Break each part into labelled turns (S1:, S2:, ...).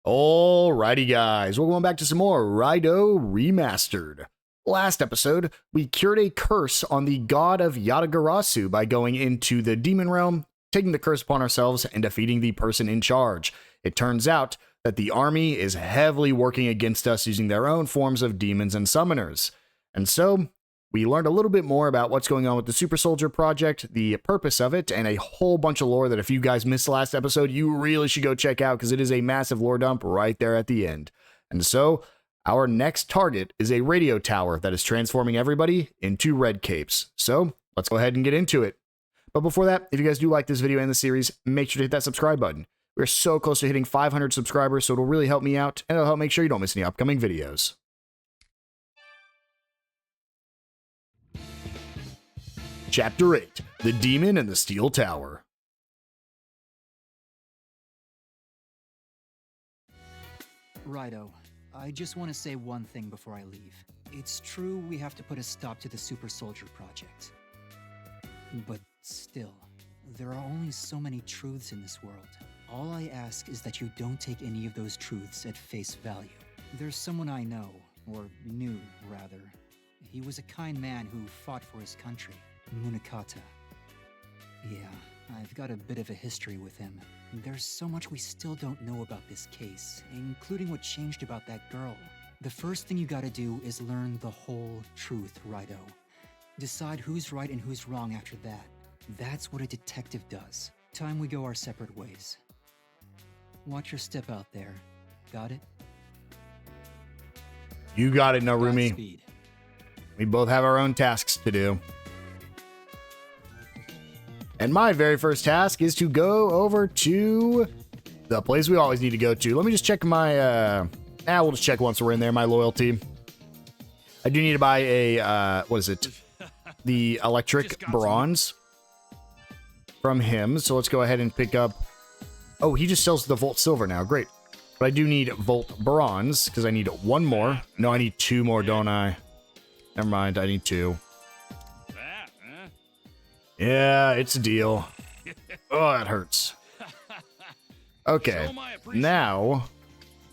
S1: Alrighty guys, welcome back to some more Raidou Remastered. Last episode, we cured a curse on the god of Yatagarasu by going into the demon realm, taking the curse upon ourselves, and defeating the person in charge. It turns out that the army is heavily working against us using their own forms of demons and summoners. And so, we learned a little bit more about what's going on with the Super Soldier project, the purpose of it, and a whole bunch of lore that if you guys missed the last episode, you really should go check out because it is a massive lore dump right there at the end. And so, our next target is a radio tower that is transforming everybody into red capes. So, let's go ahead and get into it. But before that, if you guys do like this video and the series, make sure to hit that subscribe button. We're so close to hitting 500 subscribers, so it'll really help me out, and it'll help make sure you don't miss any upcoming videos. Chapter 8, The Demon and the Steel Tower.
S2: Raidou, I just want to say one thing before I leave. It's true we have to put a stop to the Super Soldier project. But still, there are only so many truths in this world. All I ask is that you don't take any of those truths at face value. There's someone I know, or knew, rather. He was a kind man who fought for his country. Munakata. Yeah, I've got a bit of a history with him. There's so much we still don't know about this case, including what changed about that girl. The first thing you gotta do is learn the whole truth, Raidou. Decide who's right and who's wrong after that. That's what a detective does. Time we go our separate ways. Watch your step out there. Got it?
S1: You got it, Narumi.
S2: Godspeed.
S1: We both have our own tasks to do. And my very first task is to go over to the place we always need to go to. Let me just check my, we'll just check once we're in there, my loyalty. I do need to buy a, what is it? The electric bronze from him. So let's go ahead and pick up, oh, he just sells the Volt Silver now, great. But I do need Volt Bronze, because I need one more. No, I need two more, don't I? Never mind, I need two. Yeah, it's a deal. Oh, that hurts. Okay, now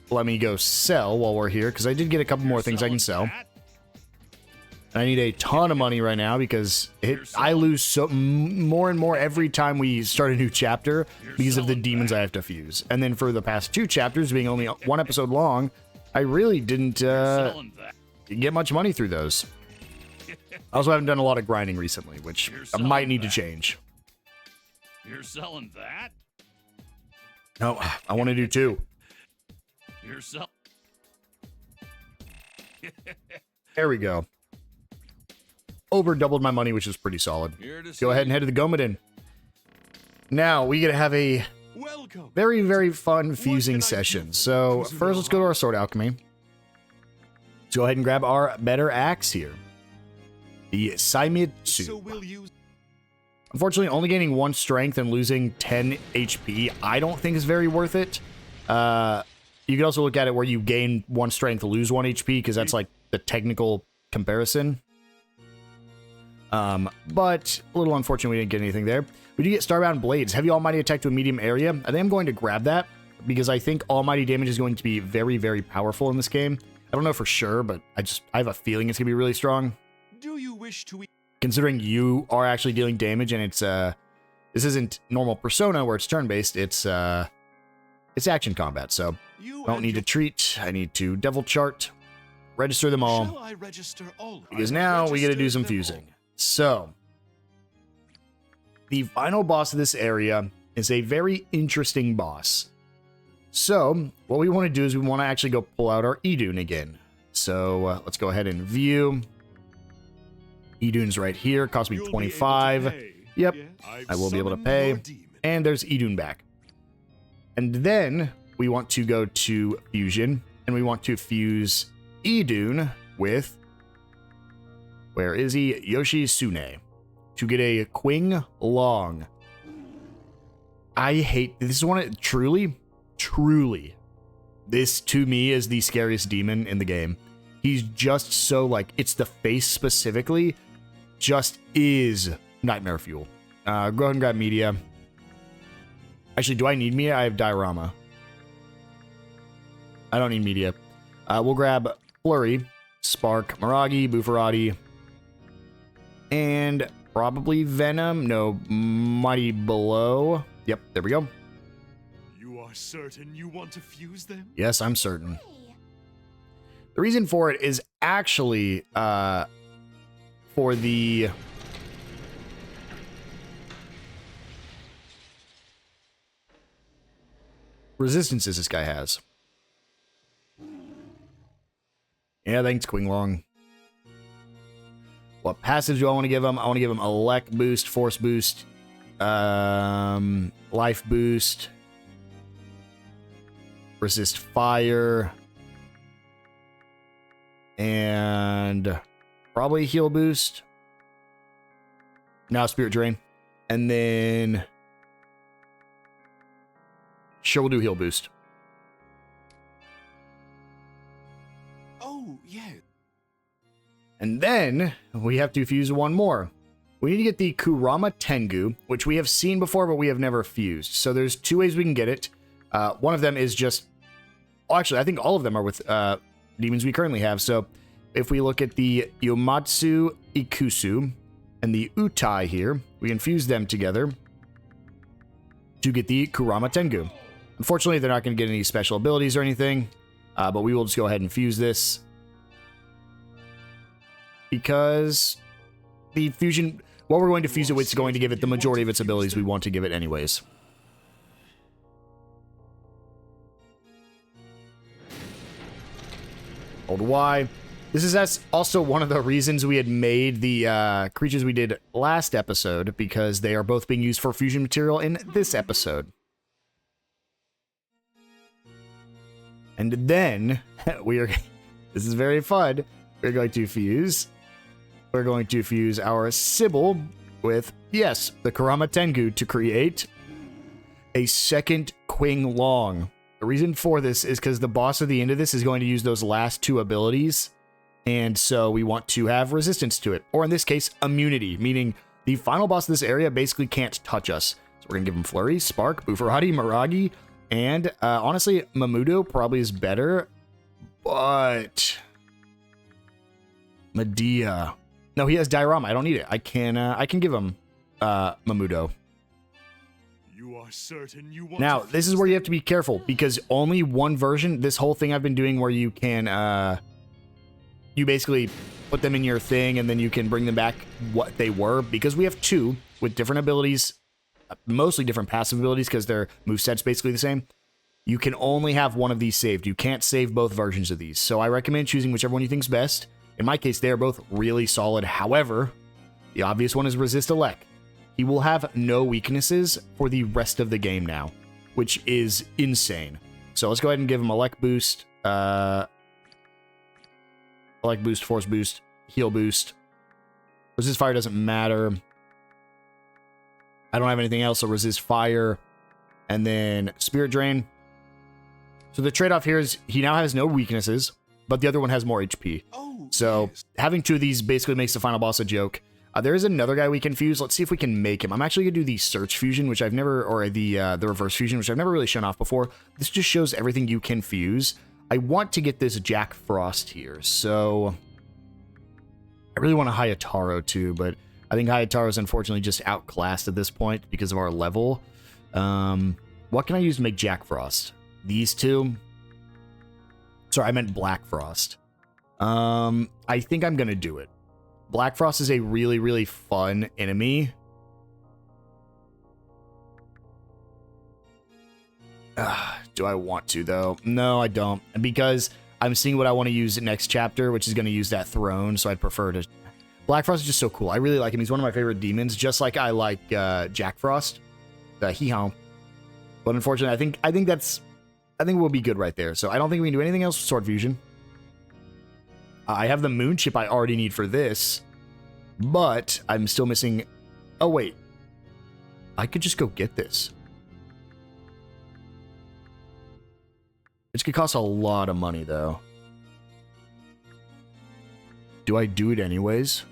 S1: let me go sell while we're here, because I did get a couple more things I can sell. And I need a ton of money right now, because I lose more and more every time we start a new chapter because of the demons I have to fuse. And then for the past two chapters, being only one episode long, I really didn't get much money through those. I also haven't done a lot of grinding recently, which I might need to change.
S3: You're selling that?
S1: No, I want to do two.
S3: You're selling.
S1: There we go. Over doubled my money, which is pretty solid. Go ahead and head to the Gomadin. Now, we get to have a very, very fun fusing session. So, first let's go to our sword alchemy. Let's go ahead and grab our better axe here. The Saimitsu. Unfortunately, only gaining 1 strength and losing 10 HP, I don't think is very worth it. You can also look at it where you gain 1 strength, lose 1 HP, because that's like the technical comparison. But a little unfortunate we didn't get anything there. We do get Starbound Blades. Heavy Almighty attack to a medium area. I think I'm going to grab that, because I think Almighty damage is going to be very, very powerful in this game. I don't know for sure, but I have a feeling it's going to be really strong.
S3: Do you wish to eat?
S1: Considering you are actually dealing damage, and it's this isn't normal Persona where it's turn-based, it's action combat, so I don't need to treat, I need to devil chart, register them all, because now we get to do some fusing. So, the final boss of this area is a very interesting boss. So, what we want to do is we want to actually go pull out our Idun again. So, let's go ahead and view. Idun's right here, cost me 25. Yep, I will be able to pay. And there's Idun back. And then we want to go to Fusion, and we want to fuse Idun with, where is he? Yoshitsune, to get a Qing Long. I hate, this is one of, truly, this to me is the scariest demon in the game. He's just so, like, it's the face specifically, just is nightmare fuel. Go ahead and grab media. Actually, do I need media? I have diorama. I don't need media. We'll grab Flurry, Spark, Miragi, Bufferati, and probably Venom. No, Mighty Blow. Yep, there we go.
S3: You are certain you want to fuse them?
S1: Yes, I'm certain. The reason for it is actually for the resistances this guy has. Yeah, thanks, Qinglong. What passives do I want to give him? I want to give him Elect Boost, Force Boost, Life Boost, Resist Fire, and probably Heal Boost. Now Spirit Drain. And then sure, we'll do Heal Boost.
S3: Oh, yeah.
S1: And then we have to fuse one more. We need to get the Kurama Tengu, which we have seen before, but we have never fused. So there's two ways we can get it. One of them is just... Oh, actually, I think all of them are with demons we currently have. So if we look at the Yomatsu Ikusu and the Utai here, we can fuse them together to get the Kurama Tengu. Unfortunately, they're not going to get any special abilities or anything, but we will just go ahead and fuse this. Because the fusion, what we're going to fuse it with is going to give it the majority of its abilities we want to give it anyways. Hold Y. This is also one of the reasons we had made the creatures we did last episode, because they are both being used for fusion material in this episode. And then, this is very fun, we're going to fuse our Sybil with, yes, the Kurama Tengu to create a second Qinglong. The reason for this is because the boss at the end of this is going to use those last two abilities, and so we want to have resistance to it. Or in this case, immunity, meaning the final boss of this area basically can't touch us. So we're going to give him Flurry, Spark, Bufferati, Miragi, and honestly, Mamudo probably is better, but Medea. No, he has Diorama. I don't need it. I can give him Mamudo.
S3: You are certain you want
S1: Now, this is where you have to be careful, because only one version, this whole thing I've been doing where you can, you basically put them in your thing and then you can bring them back what they were, because we have two with different abilities, mostly different passive abilities because their moveset's basically the same. You can only have one of these saved. You can't save both versions of these. So I recommend choosing whichever one you think's best. In my case, they are both really solid. However, the obvious one is Resist Elect. He will have no weaknesses for the rest of the game now, which is insane. So let's go ahead and give him Elect Boost, Elect Boost, Force Boost, Heal Boost. Resist Fire doesn't matter. I don't have anything else, so Resist Fire. And then Spirit Drain. So the trade-off here is he now has no weaknesses, but the other one has more HP.
S3: Oh,
S1: So
S3: yes.
S1: having two of these basically makes the final boss a joke. There is another guy we can fuse. Let's see if we can make him. I'm actually going to do the Search Fusion, which I've never, or the Reverse Fusion, which I've never really shown off before. This just shows everything you can fuse. I want to get this Jack Frost here, so I really want a Hayataro too, but I think Hayataro is unfortunately just outclassed at this point because of our level. What can I use to make Jack Frost? These two? Sorry, I meant Black Frost. I think I'm going to do it. Black Frost is a really, really fun enemy. Do I want to, though? No, I don't. Because I'm seeing what I want to use next chapter, which is going to use that throne, so I'd prefer to... Black Frost is just so cool. I really like him. He's one of my favorite demons, just like I like Jack Frost. Hee-haw. But unfortunately, I think we'll be good right there. So I don't think we can do anything else with Sword Fusion. I have the Moon Chip I already need for this, but I'm still missing... Oh, wait. I could just go get this. It's going to cost a lot of money, though. Do I do it anyways?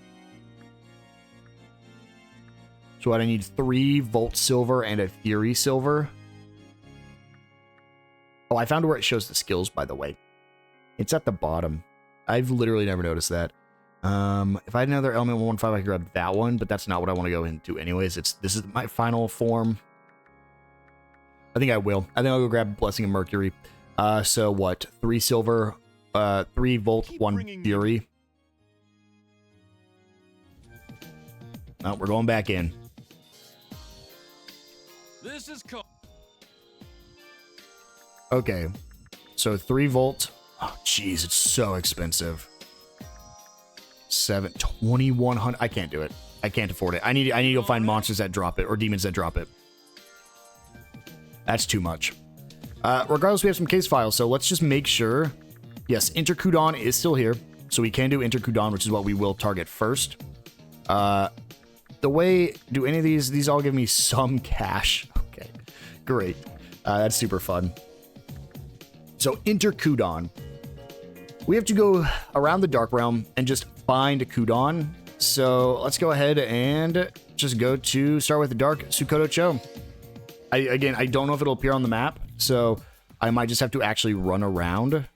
S1: So what, I need 3 Volt Silver and a Fury Silver? Oh, I found where it shows the skills, by the way. It's at the bottom. I've literally never noticed that. If I had another element 115, I could grab that one, but that's not what I want to go into anyways. This is my final form. I think I will. I think I'll go grab Blessing of Mercury. So what? 3 silver, 3 volt, 1 fury. Oh, we're going back in.
S3: This is
S1: Okay. So 3 volt. Oh, jeez, it's so expensive. 2100. I can't do it. I can't afford it. I need to go find monsters that drop it or demons that drop it. That's too much. Regardless, we have some case files, so let's just make sure. Yes, Intercudon is still here, so we can do Intercudon, which is what we will target first. The way, do any of these all give me some cash? Okay, great. That's super fun. So Intercudon. We have to go around the Dark Realm and just find Kudon. So let's go ahead and just start with the Dark Sukoto Cho. Again, I don't know if it'll appear on the map, so I might just have to actually run around.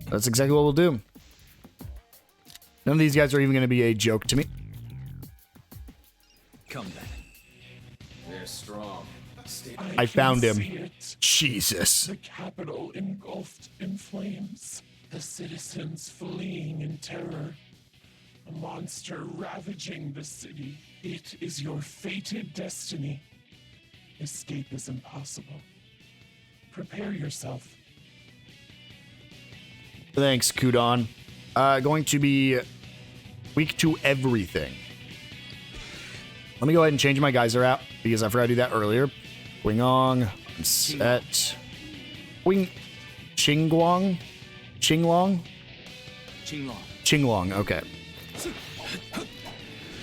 S1: That's exactly what we'll do. None of these guys are even going to be a joke to me.
S3: Come back. They're strong.
S1: I found him. Jesus.
S4: The capital engulfed in flames. The citizens fleeing in terror. A monster ravaging the city. It is your fated destiny. Escape is impossible. Prepare yourself.
S1: Thanks, Kudon. Going to be weak to everything. Let me go ahead and change my geyser out because I forgot to do that earlier. Wingong, set. Wing. Chinglong? Chinglong, okay.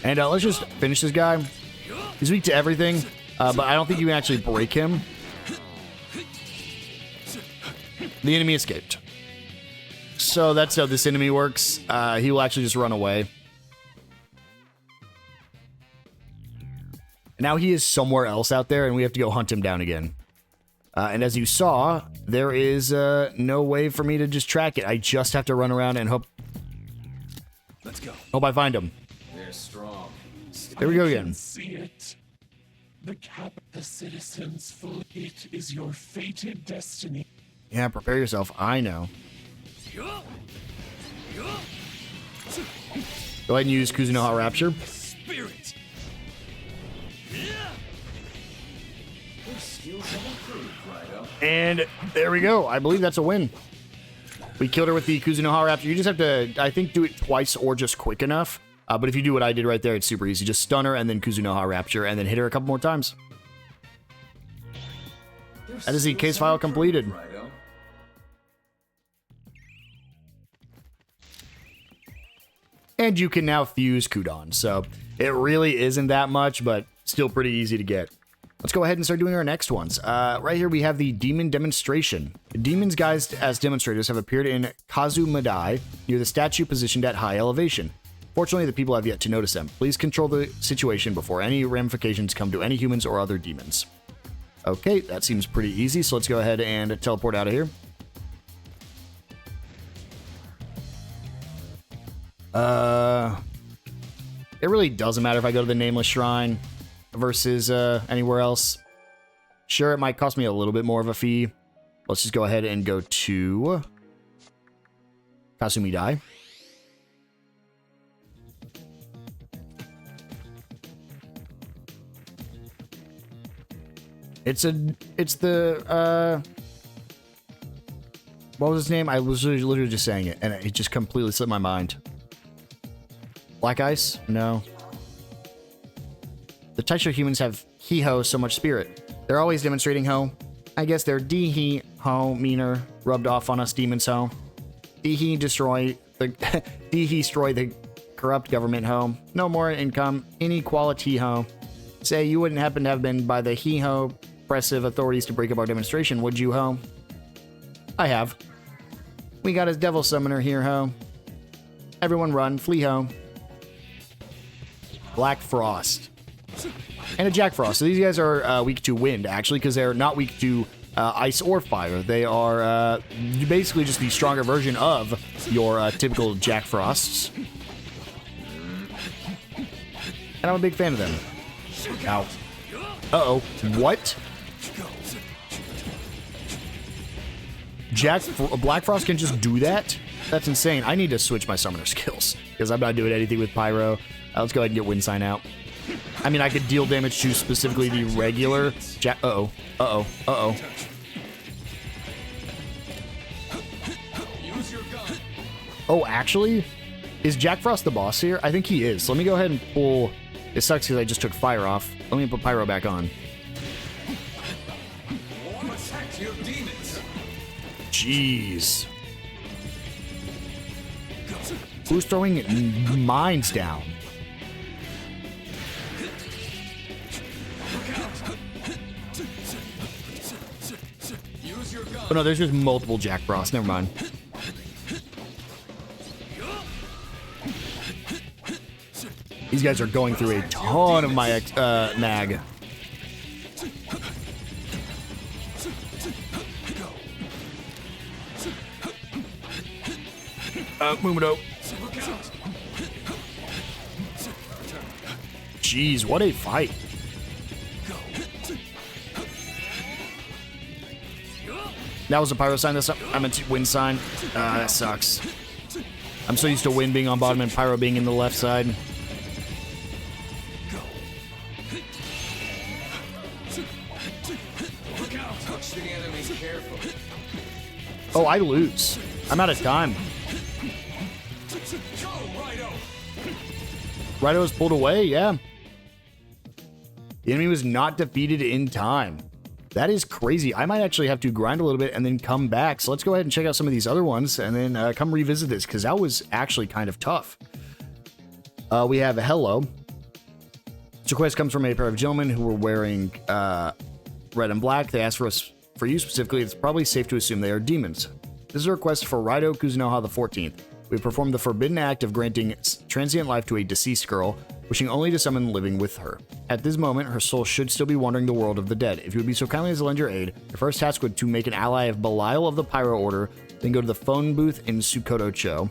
S1: And let's just finish this guy. He's weak to everything, but I don't think you can actually break him. The enemy escaped. So that's how this enemy works. He will actually just run away. Now he is somewhere else out there, and we have to go hunt him down again. And as you saw, there is no way for me to just track it. I just have to run around and hope.
S3: Let's go.
S1: Hope I find him.
S3: They're strong.
S1: There we go again.
S4: See it. The citizens flee. It is your fated destiny.
S1: Yeah, prepare yourself. I know. Go ahead and use Kuzunoha Rapture.
S3: Spirit.
S1: And there we go. I believe that's a win. We killed her with the Kuzunoha Rapture. You just have to, I think, do it twice or just quick enough. But if you do what I did right there, it's super easy. Just stun her and then Kuzunoha Rapture and then hit her a couple more times. That is the case file completed. And you can now fuse Kudon. So it really isn't that much, but still pretty easy to get. Let's go ahead and start doing our next ones. Right here we have the Demon Demonstration. The demons guised as demonstrators have appeared in Kazumadai near the statue positioned at high elevation. Fortunately, the people have yet to notice them. Please control the situation before any ramifications come to any humans or other demons. Okay, that seems pretty easy, so let's go ahead and teleport out of here. It really doesn't matter if I go to the Nameless Shrine versus anywhere else. Sure, it might cost me a little bit more of a fee. Let's just go ahead and go to Kasumidai. It's the what was his name? I was literally just saying it, and it just completely slipped my mind. Black Ice? No. The Taishō humans have He-Ho so much spirit. They're always demonstrating Ho. I guess they're D-He-Ho meaner, rubbed off on us demons Ho. D-He destroy the corrupt government Ho. No more income, inequality Ho. Say you wouldn't happen to have been by the He-Ho oppressive authorities to break up our demonstration, would you Ho? I have. We got his devil summoner here Ho. Everyone run, flee Ho. Black Frost. and a Jack Frost. So these guys are weak to wind, actually, because they're not weak to ice or fire. They are basically just the stronger version of your typical Jack Frosts. And I'm a big fan of them. Ow. Uh-oh. What? Black Frost can just do that? That's insane. I need to switch my summoner skills, because I'm not doing anything with Pyro. Let's go ahead and get Wind Sign out. I mean, I could deal damage to specifically the regular Jack... Uh-oh. Uh-oh. Uh-oh. Oh, actually? Is Jack Frost the boss here? I think he is. So let me go ahead and pull... It sucks because I just took fire off. Let me put Pyro back on. Jeez. Who's throwing mines down? Oh no, there's just multiple Jack Frost. Never mind. These guys are going through a ton of my mag. Mumino. Jeez, what a fight. That was a Pyro sign. I'm a Wind sign. That sucks. I'm so used to Wind being on bottom and Pyro being in the left side. Oh, I lose. I'm out of time. Raidou was pulled away, yeah. The enemy was not defeated in time. That is crazy. I might actually have to grind a little bit and then come back. So let's go ahead and check out some of these other ones and then come revisit this, because that was actually kind of tough. We have a hello. This request comes from a pair of gentlemen who were wearing red and black. They asked for you specifically. It's probably safe to assume they are demons. This is a request for Raidou Kuzunoha the 14th. We performed the forbidden act of granting transient life to a deceased girl, wishing only to summon living with her. At this moment, her soul should still be wandering the world of the dead. If you would be so kindly as to lend your aid, your first task would to make an ally of Belial of the Pyro Order, then go to the phone booth in Sukoto-cho.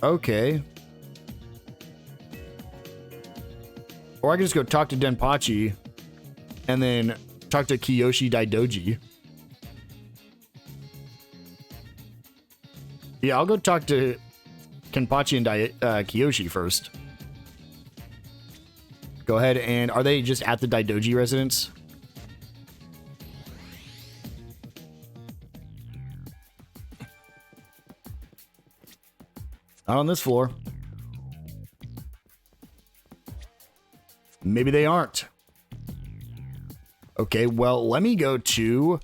S1: Okay. Or I can just go talk to Denpachi, and then talk to Kiyoshi Daidoji. Yeah, I'll go talk to Kenpachi and Kiyoshi first. Go ahead, and are they just at the Daidoji residence? Not on this floor. Maybe they aren't. Okay, well, let me go to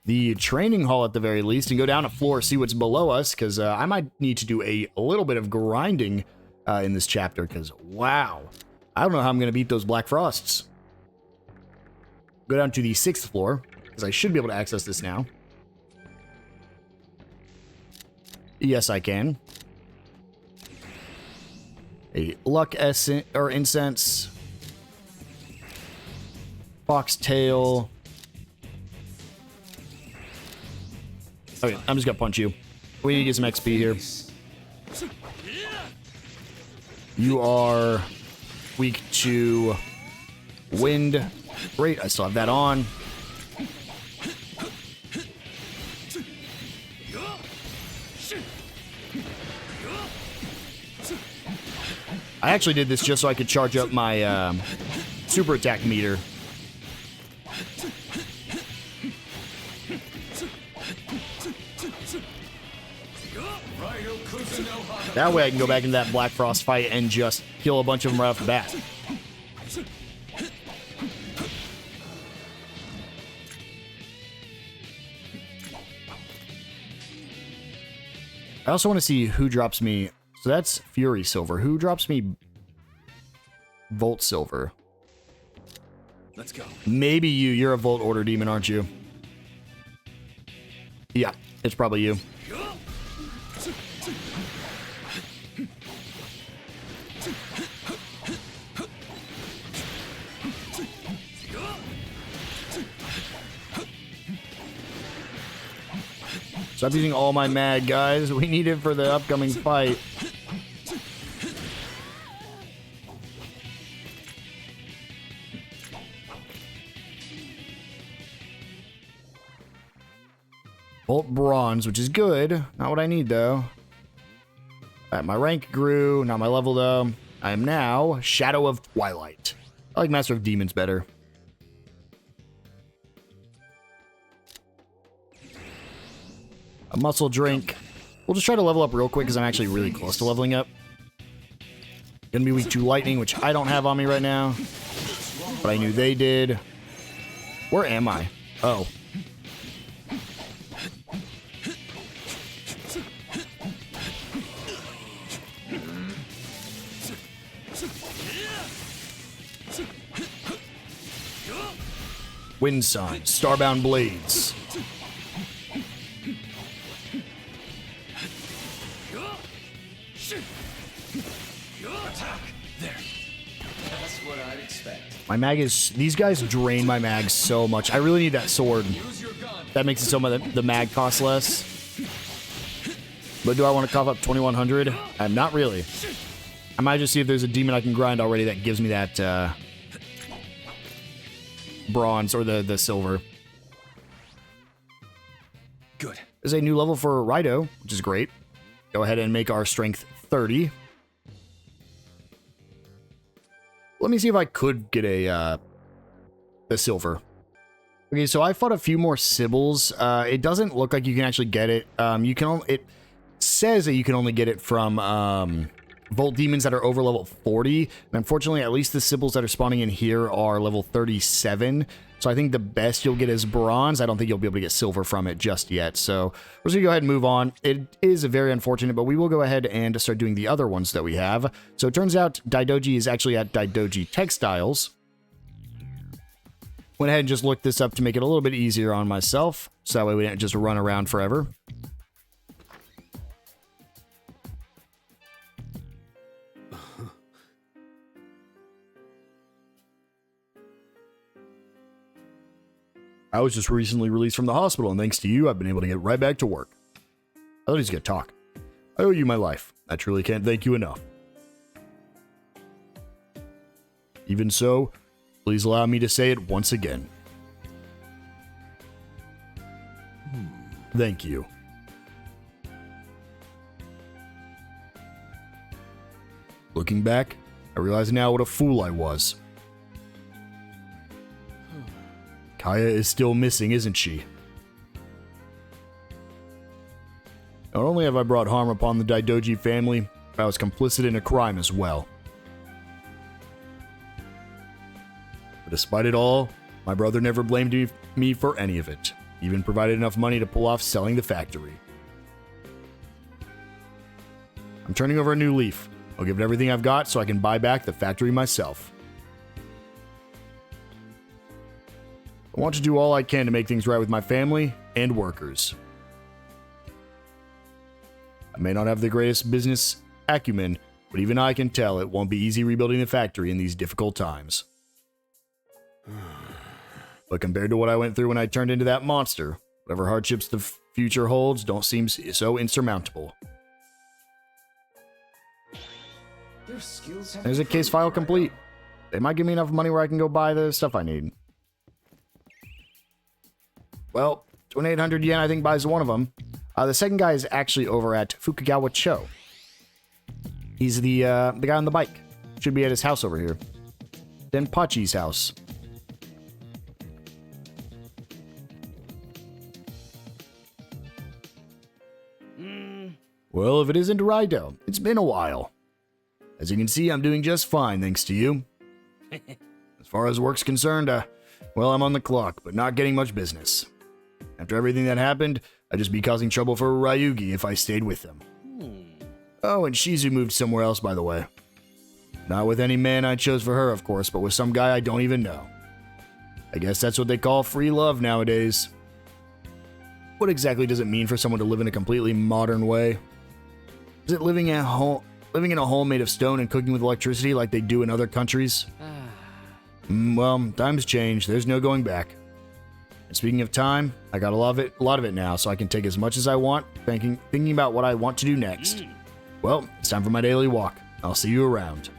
S1: the training hall at the very least and go down a floor, see what's below us, because I might need to do a little bit of grinding in this chapter, because, wow, I don't know how I'm going to beat those Black Frosts. Go down to the 6th floor, because I should be able to access this now. Yes, I can. A luck essence, or incense. Foxtail. Okay, I'm just gonna punch you. We need to get some XP here. You are weak to wind. Great, I still have that on. I actually did this just so I could charge up my super attack meter. That way I can go back into that Black Frost fight and just kill a bunch of them right off the bat. I also want to see who drops me. So that's Fury Silver. Who drops me Volt Silver?
S3: Let's go.
S1: Maybe you. You're a Volt Order demon, aren't you? Yeah, it's probably you. Stop using all my mag, guys. We need it for the upcoming fight. Bolt bronze, which is good. Not what I need, though. My rank grew. Not my level, though. I am now Shadow of Twilight. I like Master of Demons better. A muscle drink. We'll just try to level up real quick because I'm actually really close to leveling up. Gonna be weak to lightning, which I don't have on me right now. But I knew they did. Where am I? Oh. Wind Sign, Starbound Blades. My mag is... These guys drain my mag so much. I really need that sword. That makes it so much the mag costs less. But do I want to cough up 2100? Not really. I might just see if there's a demon I can grind already that gives me that bronze or the silver.
S2: Good.
S1: There's a new level for Raidou, which is great. Go ahead and make our strength 30. Let me see if I could get the silver. Okay, so I fought a few more Sibyls. It doesn't look like you can actually get it. It says that you can only get it from Volt Demons that are over level 40. And unfortunately, at least the Sibyls that are spawning in here are level 37. So I think the best you'll get is bronze. I don't think you'll be able to get silver from it just yet. So we're just going to go ahead and move on. It is very unfortunate, but we will go ahead and start doing the other ones that we have. So it turns out Daidoji is actually at Daidoji Textiles. Went ahead and just looked this up to make it a little bit easier on myself. So that way we didn't just run around forever. I was just recently released from the hospital, and thanks to you, I've been able to get right back to work. I thought he's gonna talk. I owe you my life. I truly can't thank you enough. Even so, please allow me to say it once again. Thank you. Looking back, I realize now what a fool I was. Kaya is still missing, isn't she? Not only have I brought harm upon the Daidoji family, but I was complicit in a crime as well. But despite it all, my brother never blamed me for any of it, even provided enough money to pull off selling the factory. I'm turning over a new leaf. I'll give it everything I've got so I can buy back the factory myself. I want to do all I can to make things right with my family and workers. I may not have the greatest business acumen, but even I can tell it won't be easy rebuilding the factory in these difficult times. But compared to what I went through when I turned into that monster, whatever hardships the future holds don't seem so insurmountable. There's a case file complete. They might give me enough money where I can go buy the stuff I need. Well, 2,800 yen I think buys one of them. The second guy is actually over at Fukagawa Cho. He's the guy on the bike. Should be at his house over here. Denpachi's house. Well, if it isn't Raidou, it's been a while. As you can see, I'm doing just fine, thanks to you. As far as work's concerned, well, I'm on the clock, but not getting much business. After everything that happened, I'd just be causing trouble for Ryugi if I stayed with them. Oh, and Shizu moved somewhere else, by the way. Not with any man I chose for her, of course, but with some guy I don't even know. I guess that's what they call free love nowadays. What exactly does it mean for someone to live in a completely modern way? Is it living in a home made of stone and cooking with electricity like they do in other countries? Well, times change. There's no going back. And speaking of time, I got a lot of it now, so I can take as much as I want, thinking about what I want to do next. Well, it's time for my daily walk. I'll see you around.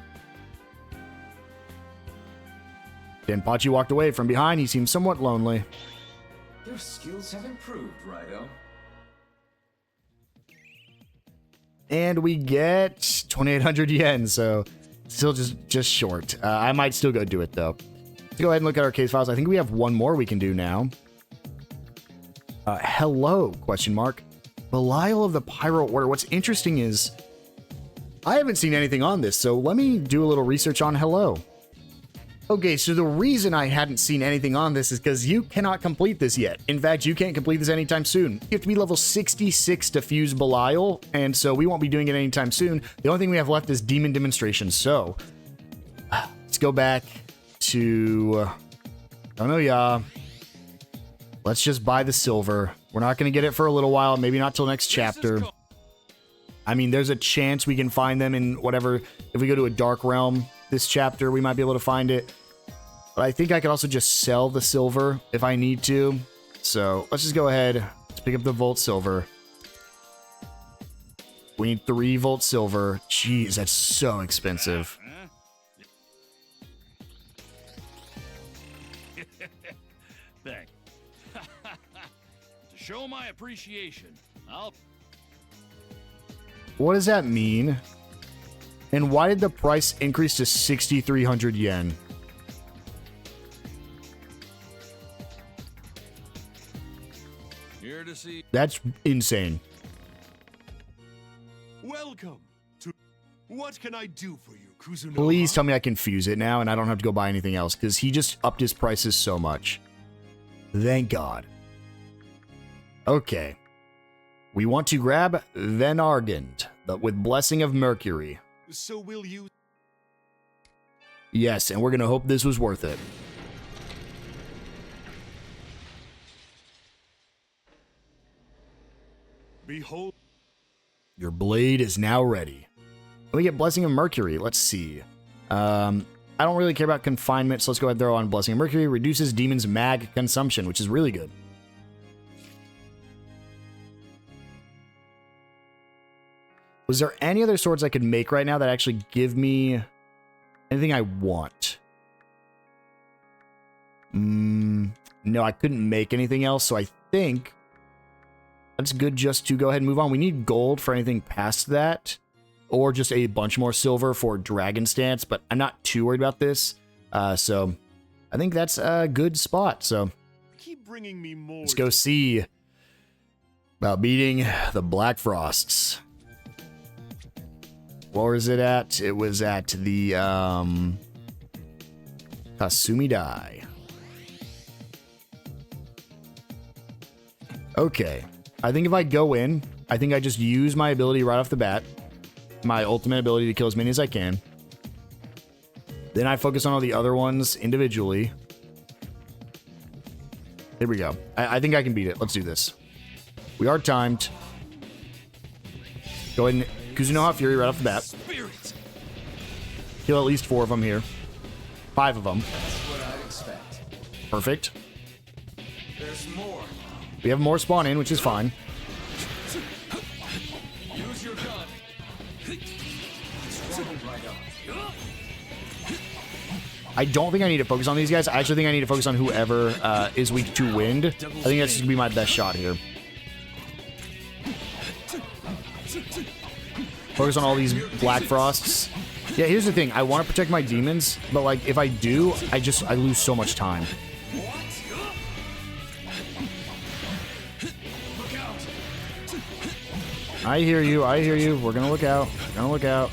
S1: Denpachi walked away. From behind, he seemed somewhat lonely.
S5: Your skills have improved, Raidou.
S1: And we get 2,800 yen, so still just short. I might still go do it, though. Let's go ahead and look at our case files. I think we have one more we can do now. Hello, question mark. Belial of the Pyro Order. What's interesting is I haven't seen anything on this, so let me do a little research on Hello. Okay, so the reason I hadn't seen anything on this is because you cannot complete this yet. In fact, you can't complete this anytime soon. You have to be level 66 to fuse Belial, and so we won't be doing it anytime soon. The only thing we have left is Demon Demonstration, so let's go back to... Let's just buy the silver. We're not going to get it for a little while, maybe not till next chapter. I mean, there's a chance we can find them in whatever... If we go to a Dark Realm this chapter, we might be able to find it. But I think I could also just sell the silver if I need to. So let's just go ahead. Let's pick up the Volt Silver. We need 3 Volt Silver. Jeez, that's so expensive.
S6: Thanks. To show my appreciation, I'll...
S1: What does that mean? And why did the price increase to 6,300 yen?
S6: Here to see.
S1: That's insane.
S3: Welcome to... What can I do for you, Kuzunoha?
S1: Please tell me I can fuse it now and I don't have to go buy anything else, because he just upped his prices so much. Thank God. Okay. We want to grab Venargand, but with Blessing of Mercury.
S3: So will you...
S1: Yes, and we're going to hope this was worth it.
S3: Behold...
S1: Your blade is now ready. Let me get Blessing of Mercury. Let's see. I don't really care about confinement, so let's go ahead and throw on Blessing of Mercury. Reduces Demon's mag consumption, which is really good. Was there any other swords I could make right now that actually give me anything I want? No, I couldn't make anything else, so I think that's good just to go ahead and move on. We need gold for anything past that, or just a bunch more silver for Dragon Stance, but I'm not too worried about this. So I think that's a good spot. So
S3: Keep bringing me more...
S1: let's go see about beating the Black Frosts. Where is it at? It was at the Kasumi Dai. Okay. I think if I go in, I think I just use my ability right off the bat. My ultimate ability to kill as many as I can. Then I focus on all the other ones individually. There we go. I think I can beat it. Let's do this. We are timed. Go ahead and Kuzunoha Fury right off the bat. Kill at least 4 of them here. 5 of them.
S5: That's what I'd expect.
S1: Perfect.
S5: There's more.
S1: We have more spawn in, which is fine.
S5: Use your gun. Strong, Raidou.
S1: I don't think I need to focus on these guys. I actually think I need to focus on whoever is weak to wind. I think that's going to be my best shot here. Focus on all these Black Frosts. Yeah, here's the thing. I want to protect my demons, but like if I do, I lose so much time. I hear you. I hear you. We're gonna look out. We're gonna look out.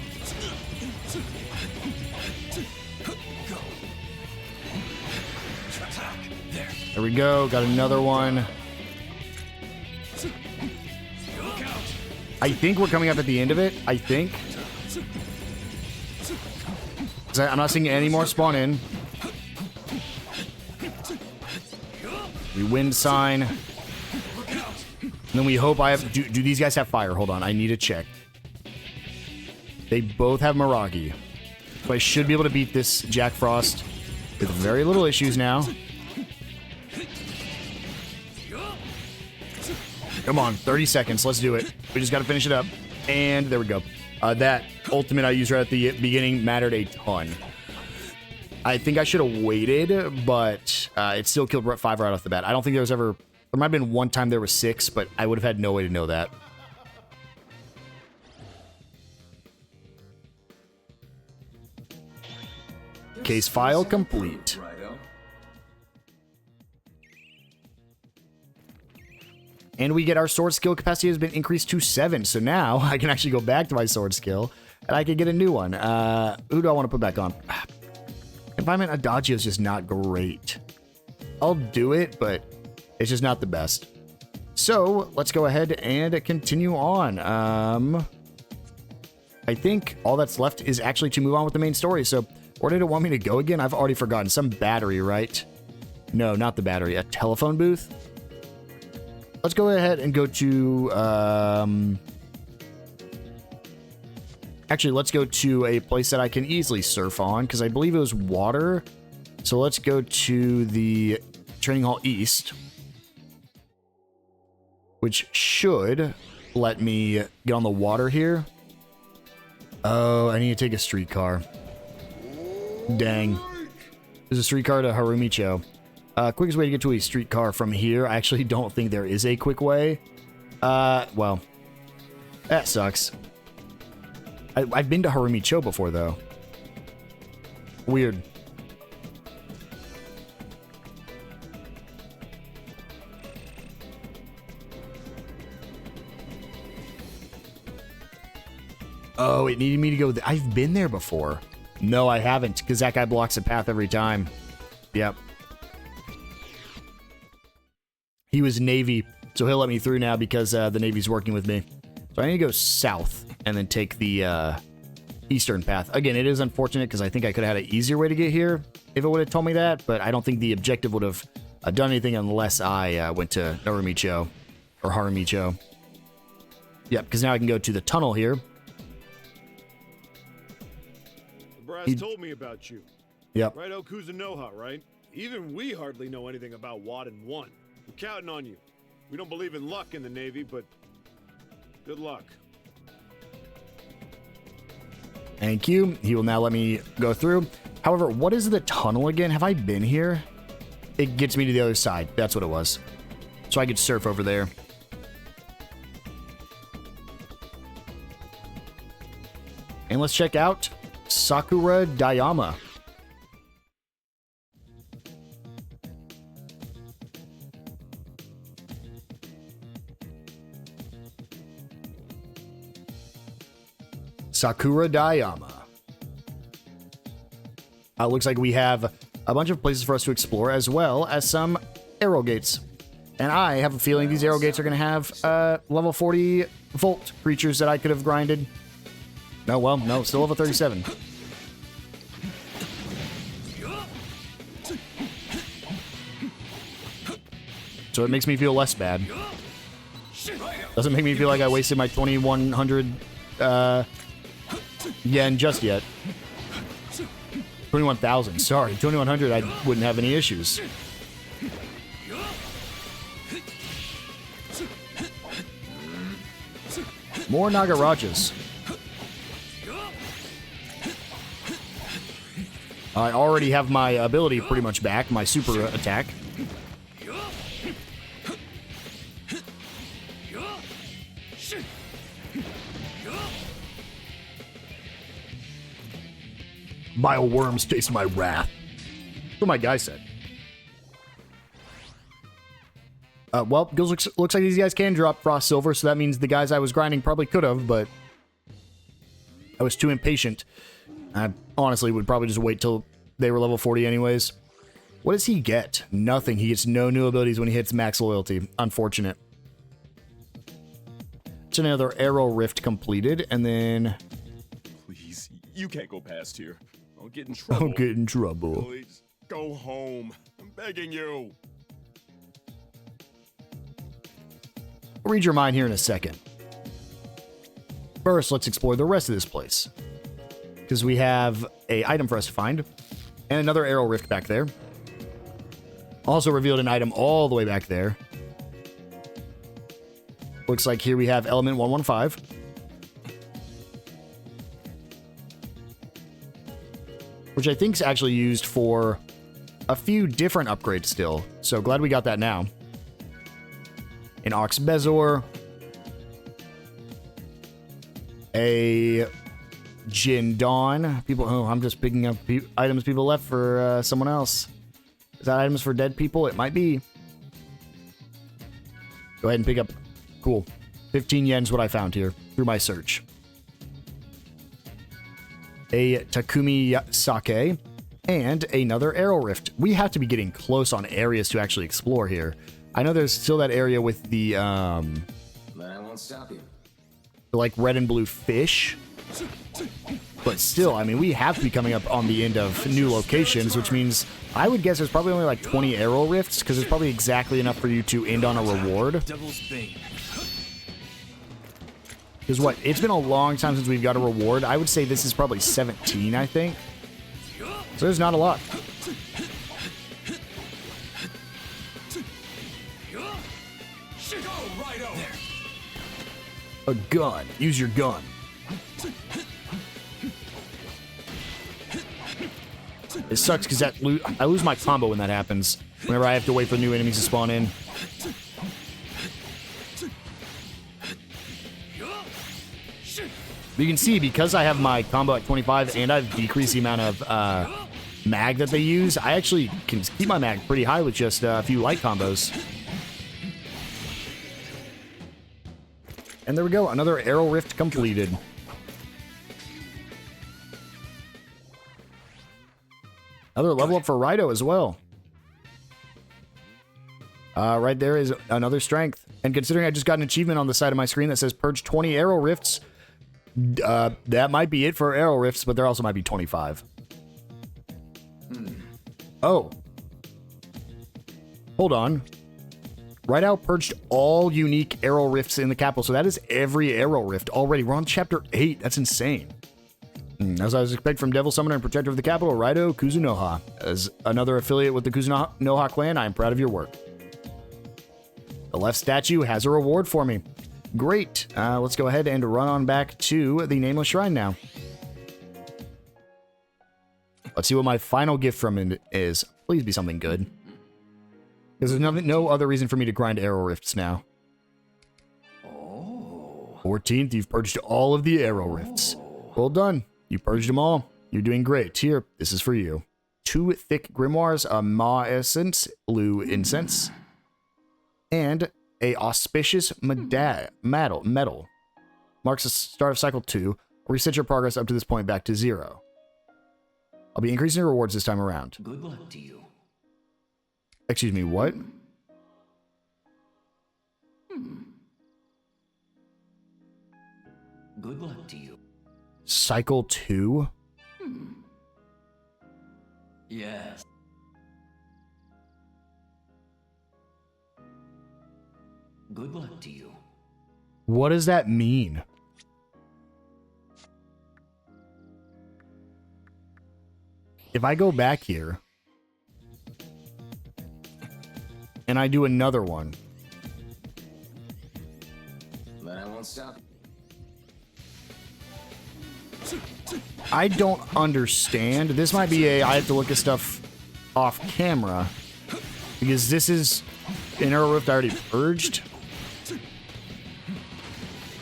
S1: There we go. Got another one. I think we're coming up at the end of it. I think. I'm not seeing any more spawn in. We wind sign. And then we hope I have... Do these guys have fire? Hold on. I need to check. They both have Miragi. So I should be able to beat this Jack Frost with very little issues now. Come on, 30 seconds. Let's do it. We just got to finish it up. And there we go. That ultimate I used right at the beginning mattered a ton. I think I should have waited, but it still killed 5 right off the bat. I don't think there was ever... There might have been one time there was 6, but I would have had no way to know that. Case file complete.
S5: Raidou.
S1: And we get our sword skill capacity has been increased to 7. So now I can actually go back to my sword skill and I can get a new one. Who do I want to put back on? Confinement Adagio is just not great. I'll do it, but it's just not the best. So let's go ahead and continue on. I think all that's left is actually to move on with the main story. So where did it want me to go again? I've already forgotten. Some battery, right? No, not the battery. A telephone booth? Let's go ahead and go to... Actually, let's go to a place that I can easily surf on, because I believe it was water. So let's go to the Training Hall East, which should let me get on the water here. Oh, I need to take a streetcar. Dang. There's a streetcar to Harumicho. Quickest way to get to a streetcar from here. I actually don't think there is a quick way. Well, that sucks. I've been to Harumicho before, though. Weird. Oh, it needed me to go... I've been there before. No, I haven't, because that guy blocks the path every time. Yep. He was Navy, so he'll let me through now because the Navy's working with me. So I need to go south and then take the eastern path. Again, it is unfortunate because I think I could have had an easier way to get here if it would have told me that, but I don't think the objective would have done anything unless I went to Narumicho or Harumicho. Yep, because now I can go to the tunnel here.
S3: The brass told me about you.
S1: Yep.
S3: Raidou Kuzunoha, right? Even we hardly know anything about Watt and 1. We're counting on you. We don't believe in luck in the Navy, but good luck.
S1: Thank you. He will now let me go through. However, what is the tunnel again? Have I been here? It gets me to the other side. That's what it was. So I could surf over there. And let's check out Sakura Dayama. Sakura Dayama. Looks like we have a bunch of places for us to explore, as well as some arrow gates. And I have a feeling these arrow gates are going to have level 40 volt creatures that I could have grinded. No, well, no, still level 37. So it makes me feel less bad. Doesn't make me feel like I wasted my 2100 yen just yet. 21,000, sorry. 2100, I wouldn't have any issues. More Nagarajas. I already have my ability pretty much back, my super attack. Bile worms taste my wrath. That's what my guy said. Well, looks like these guys can drop Frost Silver, so that means the guys I was grinding probably could have, but I was too impatient. I honestly would probably just wait till they were level 40 anyways. What does he get? Nothing. He gets no new abilities when he hits max loyalty. Unfortunate. It's another arrow rift completed, and then...
S3: Please, you can't go past here. I'll get in trouble.
S1: I'll get in trouble.
S3: Please, go home. I'm begging you.
S1: I'll read your mind here in a second. First, let's explore the rest of this place, because we have a item for us to find, and another arrow rift back there. Also revealed an item all the way back there. Looks like here we have element 115. Which I think is actually used for a few different upgrades still. So glad we got that now. An Ox Bezor. A Jin Dawn. People, oh, I'm just picking up items people left for someone else. Is that items for dead people? It might be. Go ahead and pick up. Cool. 15 yen's what I found here through my search. A Takumi Sake. And another Arrow Rift. We have to be getting close on areas to actually explore here. I know there's still that area with the,
S5: But I won't stop you.
S1: like red and blue fish. But still, I mean, we have to be coming up on the end of new locations, which means I would guess there's probably only like 20 Arrow Rifts, because there's probably exactly enough for you to end on a reward.
S6: Devil's Bane.
S1: Because what? It's been a long time since we've got a reward. I would say this is probably 17, I think. So there's not a lot. A gun. Use your gun. It sucks because I lose my combo when that happens. Whenever I have to wait for new enemies to spawn in. But you can see, because I have my combo at 25 and I've decreased the amount of mag that they use, I actually can keep my mag pretty high with just a few light combos. And there we go, another Arrow Rift completed. Another level up for Raidou as well. Right there is another strength. And considering I just got an achievement on the side of my screen that says Purge 20 Arrow Rifts, that might be it for Arrow Rifts, but there also might be 25. Oh. Hold on. Raidou purged all unique Arrow Rifts in the capital, so that is every Arrow Rift already. We're on chapter 8. That's insane. As I was expecting from Devil Summoner and Protector of the Capital, Raidou Kuzunoha. As another affiliate with the Kuzunoha clan, I am proud of your work. The left statue has a reward for me. Great. Let's go ahead and run on back to the Nameless Shrine now. Let's see what my final gift from it is. Please be something good. Because there's no other reason for me to grind Arrow Rifts now. 14th, you've purged all of the Arrow Rifts. Well done. You purged them all. You're doing great. Here, this is for you. 2 thick grimoires, a Ma Essence, blue incense, and a auspicious medal. Marks the start of cycle 2. Reset your progress up to this point back to 0. I'll be increasing your rewards this time around.
S5: Good luck to you.
S1: Excuse me, what?
S5: Good luck to you.
S1: Cycle 2?
S5: Yes. Good luck to you.
S1: What does that mean? If I go back here and I do another one,
S5: But I won't stop.
S1: I don't understand. This might be I have to look at stuff off camera, because this is an Arrow Rift I already purged.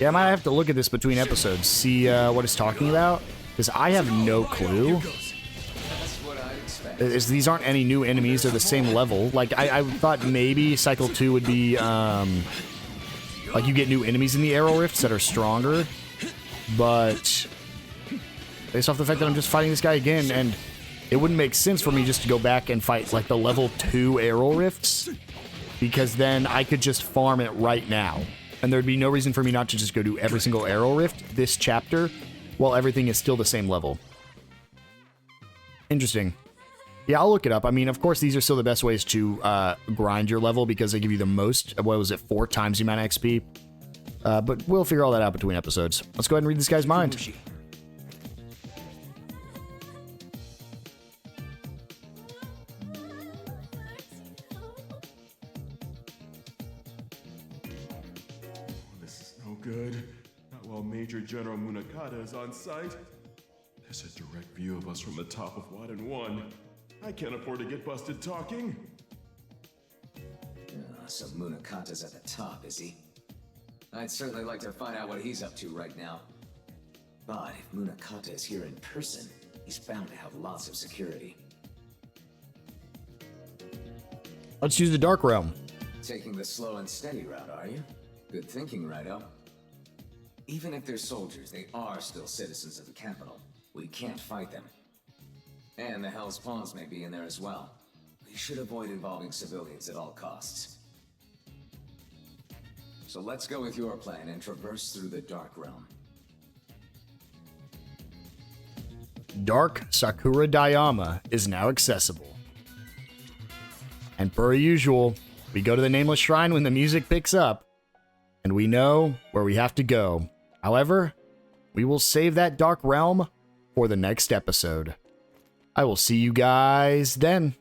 S1: Yeah, I might have to look at this between episodes, see what it's talking about, because I have no clue.
S5: That's what I expect.
S1: These aren't any new enemies, they're the same level. Like, I thought maybe Cycle 2 would be, like, you get new enemies in the Arrow Rifts that are stronger, but based off the fact that I'm just fighting this guy again, and it wouldn't make sense for me just to go back and fight, like, the level 2 Arrow Rifts, because then I could just farm it right now, and there'd be no reason for me not to just go do every single Arrow Rift this chapter, while everything is still the same level. Interesting. Yeah, I'll look it up. I mean, of course, these are still the best ways to grind your level, because they give you the most, what was it, 4 times the amount of XP? But we'll figure all that out between episodes. Let's go ahead and read this guy's mind.
S7: good. Not while Major General Munakata is on site. There's a direct view of us from the top of Wadden 1. I can't afford to get busted talking.
S5: So Munakata's at the top, is he? I'd certainly like to find out what he's up to right now. But if Munakata is here in person, he's bound to have lots of security.
S1: Let's use the Dark Realm.
S5: Taking the slow and steady route, are you? Good thinking, Raidou. Even if they're soldiers, they are still citizens of the capital. We can't fight them. And the Hell's Pawns may be in there as well. We should avoid involving civilians at all costs. So let's go with your plan and traverse through the Dark Realm.
S1: Dark Sakura Dayama is now accessible. And per usual, we go to the Nameless Shrine when the music picks up, and we know where we have to go. However, we will save that Dark Realm for the next episode. I will see you guys then.